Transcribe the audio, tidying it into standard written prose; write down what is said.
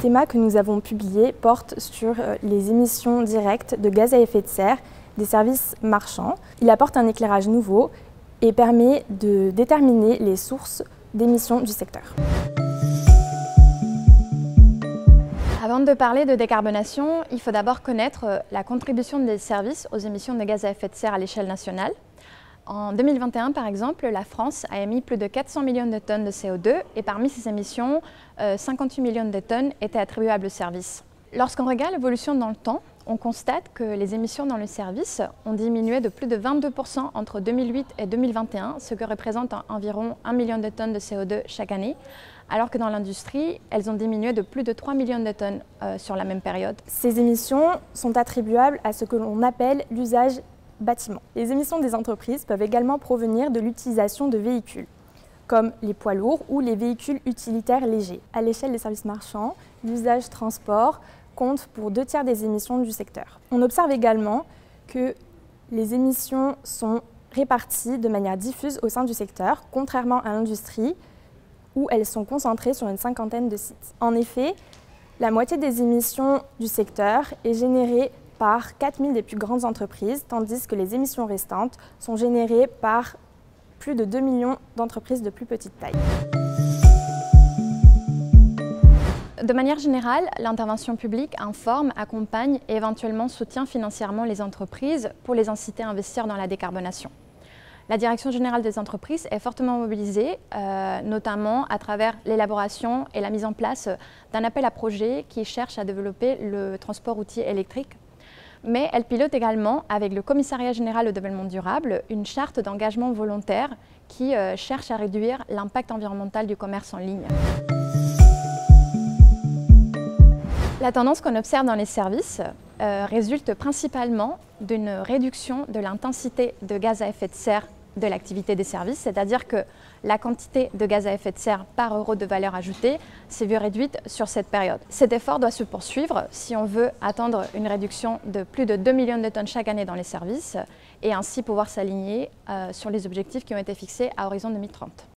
théma que nous avons publié porte sur les émissions directes de gaz à effet de serre des services marchands. Il apporte un éclairage nouveau et permet de déterminer les sources d'émissions du secteur. Avant de parler de décarbonation, il faut d'abord connaître la contribution des services aux émissions de gaz à effet de serre à l'échelle nationale. En 2021, par exemple, la France a émis plus de 400 millions de tonnes de CO2 et parmi ces émissions, 58 millions de tonnes étaient attribuables aux services. Lorsqu'on regarde l'évolution dans le temps, on constate que les émissions dans le service ont diminué de plus de 22% entre 2008 et 2021, ce que représente environ 1 million de tonnes de CO2 chaque année, alors que dans l'industrie, elles ont diminué de plus de 3 millions de tonnes sur la même période. Ces émissions sont attribuables à ce que l'on appelle l'usage bâtiment. Les émissions des entreprises peuvent également provenir de l'utilisation de véhicules, comme les poids lourds ou les véhicules utilitaires légers. À l'échelle des services marchands, l'usage transport compte pour 2/3 des émissions du secteur. On observe également que les émissions sont réparties de manière diffuse au sein du secteur, contrairement à l'industrie où elles sont concentrées sur une 50aine de sites. En effet, la moitié des émissions du secteur est générée par 4000 des plus grandes entreprises, tandis que les émissions restantes sont générées par plus de 2 millions d'entreprises de plus petite taille. De manière générale, l'intervention publique informe, accompagne et éventuellement soutient financièrement les entreprises pour les inciter à investir dans la décarbonation. La Direction générale des entreprises est fortement mobilisée, notamment à travers l'élaboration et la mise en place d'un appel à projet qui cherche à développer le transport routier électrique. Mais elle pilote également, avec le Commissariat général au développement durable, une charte d'engagement volontaire qui cherche à réduire l'impact environnemental du commerce en ligne. La tendance qu'on observe dans les services résulte principalement d'une réduction de l'intensité de gaz à effet de serre de l'activité des services, c'est-à-dire que la quantité de gaz à effet de serre par euro de valeur ajoutée s'est vue réduite sur cette période. Cet effort doit se poursuivre si on veut atteindre une réduction de plus de 2 millions de tonnes chaque année dans les services et ainsi pouvoir s'aligner sur les objectifs qui ont été fixés à horizon 2030.